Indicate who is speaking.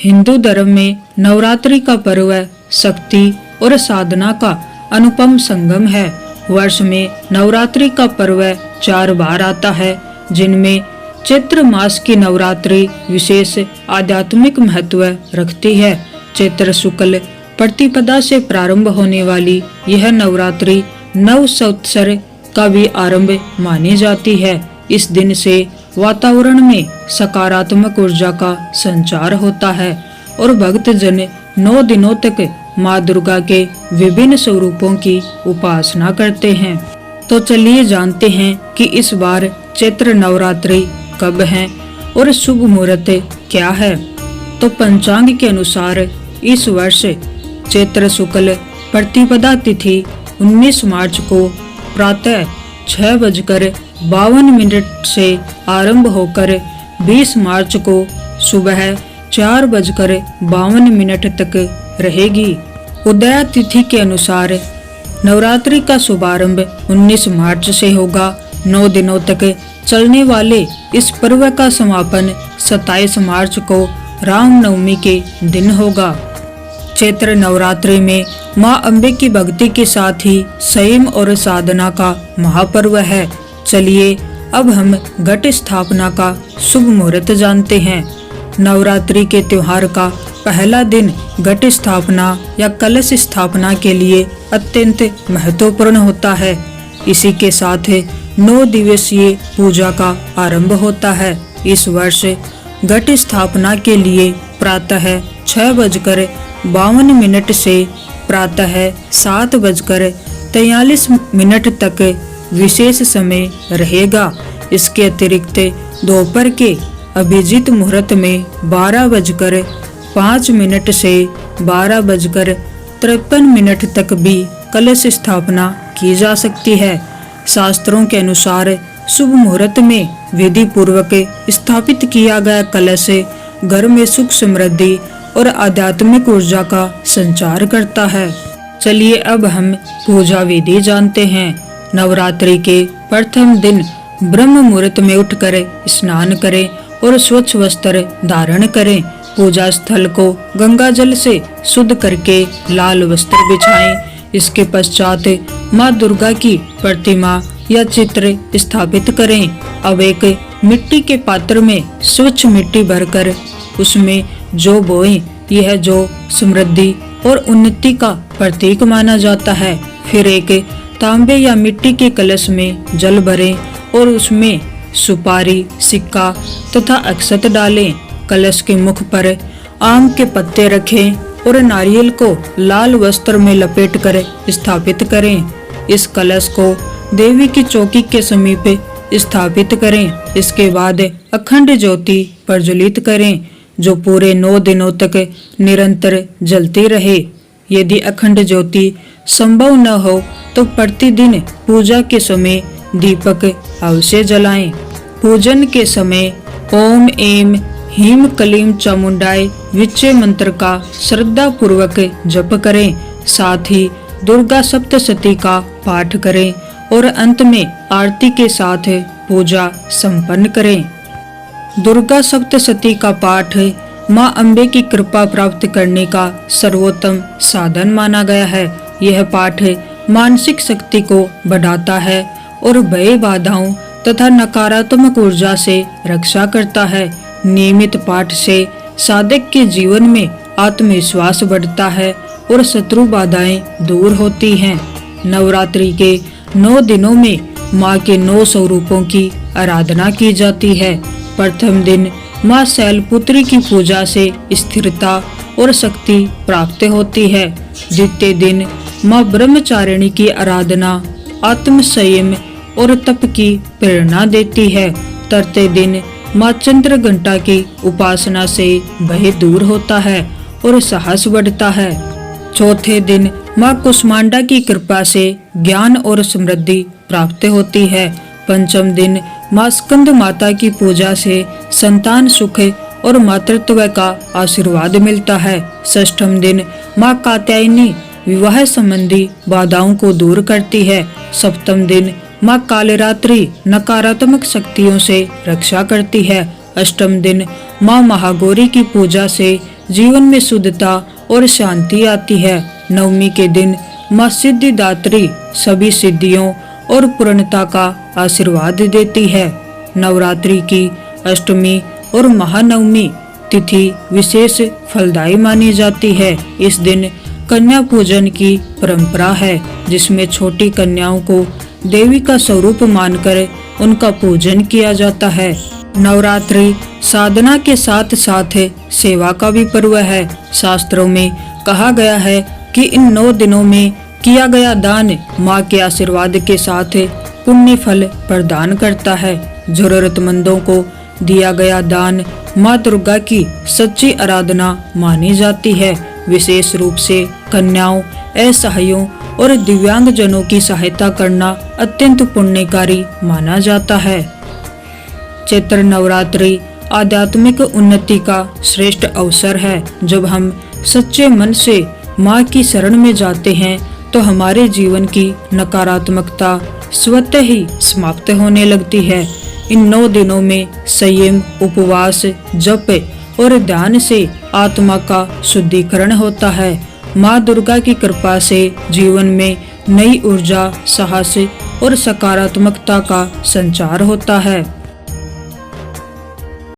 Speaker 1: हिंदू धर्म में नवरात्रि का पर्व शक्ति और साधना का अनुपम संगम है। वर्ष में नवरात्रि का पर्व 4 बार आता है, जिनमें चैत्र मास की नवरात्रि विशेष आध्यात्मिक महत्व रखती है। चैत्र शुक्ल प्रतिपदा से प्रारंभ होने वाली यह नवरात्रि नव संवत्सर का भी आरंभ मानी जाती है। इस दिन से वातावरण में सकारात्मक ऊर्जा का संचार होता है और भक्तजन 9 दिनों तक माँ दुर्गा के विभिन्न स्वरूपों की उपासना करते हैं। तो चलिए जानते हैं कि इस बार चैत्र नवरात्रि कब है और शुभ मुहूर्त क्या है। तो पंचांग के अनुसार इस वर्ष चैत्र शुक्ल प्रतिपदा तिथि 19 मार्च को प्रातः 6:52 से आरंभ होकर 20 मार्च को सुबह 4:52 तक रहेगी। उदया तिथि के अनुसार नवरात्रि का शुभारंभ 19 मार्च से होगा। 9 दिनों तक चलने वाले इस पर्व का समापन 27 मार्च को रामनवमी के दिन होगा। चैत्र नवरात्रि में माँ अम्बे की भक्ति के साथ ही संयम और साधना का महापर्व है। चलिए अब हम घट स्थापना का शुभ मुहूर्त जानते हैं। नवरात्रि के त्योहार का पहला दिन घट स्थापना या कलश स्थापना के लिए अत्यंत महत्वपूर्ण होता है। इसी के साथ 9 दिवसीय पूजा का आरंभ होता है। इस वर्ष घट स्थापना के लिए प्रातः 6:52 से प्रातः 7:43 तक विशेष समय रहेगा। इसके अतिरिक्त दोपहर के अभिजीत मुहूर्त में 12:05 से 12:53 तक भी कलश स्थापना की जा सकती है। शास्त्रों के अनुसार शुभ मुहूर्त में विधि पूर्वक स्थापित किया गया कलश घर में सुख समृद्धि और आध्यात्मिक ऊर्जा का संचार करता है। चलिए अब हम पूजा विधि जानते हैं। नवरात्रि के प्रथम दिन ब्रह्म मुहूर्त में उठकर स्नान करें और स्वच्छ वस्त्र धारण करें। पूजा स्थल को गंगा जल से शुद्ध करके लाल वस्त्र बिछाएं। इसके पश्चात माँ दुर्गा की प्रतिमा या चित्र स्थापित करें। अब एक मिट्टी के पात्र में स्वच्छ मिट्टी भरकर उसमें जौ बोएं। यह जौ समृद्धि और उन्नति का प्रतीक माना जाता है। फिर एक तांबे या मिट्टी के कलश में जल भरें और उसमें सुपारी, सिक्का तथा अक्षत डालें। कलश के मुख पर आम के पत्ते रखें और नारियल को लाल वस्त्र में लपेटकर स्थापित करें। इस कलश को देवी की चौकी के समीप स्थापित करें। इसके बाद अखंड ज्योति प्रज्वलित करें, जो पूरे 9 दिनों तक निरंतर जलती रहे। यदि अखंड ज्योति संभव न हो तो प्रतिदिन पूजा के समय दीपक अवश्य जलाएं। पूजन के समय ओम एम ह्रीं क्लीं चामुंडाय विचे मंत्र का श्रद्धा पूर्वक जप करें। साथ ही दुर्गा सप्तशती का पाठ करें और अंत में आरती के साथ पूजा संपन्न करें। दुर्गा सप्तशती का पाठ माँ अम्बे की कृपा प्राप्त करने का सर्वोत्तम साधन माना गया है। यह पाठ मानसिक शक्ति को बढ़ाता है और भय, बाधाओं तथा नकारात्मक ऊर्जा से रक्षा करता है। नियमित पाठ से साधक के जीवन में आत्मविश्वास बढ़ता है और शत्रु बाधाएं दूर होती हैं। नवरात्रि के 9 दिनों में माँ के 9 स्वरूपों की आराधना की जाती है। प्रथम दिन माँ शैलपुत्री की पूजा से स्थिरता और शक्ति प्राप्त होती है। द्वितीय दिन माँ ब्रह्मचारिणी की आराधना आत्म संयम और तप की प्रेरणा देती है। तृतीय दिन माँ चंद्र घंटा की उपासना से भय दूर होता है और साहस बढ़ता है। चौथे दिन माँ कुष्मांडा की कृपा से ज्ञान और समृद्धि प्राप्त होती है। पंचम दिन माँ स्कंद माता की पूजा से संतान सुख और मातृत्व का आशीर्वाद मिलता है। षष्ठम दिन माँ कात्यायनी विवाह संबंधी बाधाओं को दूर करती है। सप्तम दिन माँ कालरात्रि नकारात्मक शक्तियों से रक्षा करती है। अष्टम दिन माँ महागौरी की पूजा से जीवन में शुद्धता और शांति आती है। नवमी के दिन माँ सिद्धिदात्री सभी सिद्धियों और पूर्णता का आशीर्वाद देती है। नवरात्रि की अष्टमी और महानवमी तिथि विशेष फलदायी मानी जाती है। इस दिन कन्या पूजन की परंपरा है, जिसमें छोटी कन्याओं को देवी का स्वरूप मानकर उनका पूजन किया जाता है। नवरात्रि साधना के साथ साथ सेवा का भी पर्व है। शास्त्रों में कहा गया है कि इन 9 दिनों में किया गया दान माँ के आशीर्वाद के साथ पुण्य फल प्रदान करता है। जरूरतमंदों को दिया गया दान माँ दुर्गा की सच्ची आराधना मानी जाती है। विशेष रूप से कन्याओं, असहायों और दिव्यांग जनों की सहायता करना अत्यंत पुण्यकारी माना जाता है। चैत्र नवरात्रि आध्यात्मिक उन्नति का श्रेष्ठ अवसर है। जब हम सच्चे मन से माँ की शरण में जाते हैं तो हमारे जीवन की नकारात्मकता स्वतः ही समाप्त होने लगती है। इन 9 दिनों में संयम, उपवास, जप और ध्यान से आत्मा का शुद्धिकरण होता है। माँ दुर्गा की कृपा से जीवन में नई ऊर्जा, साहस और सकारात्मकता का संचार होता है।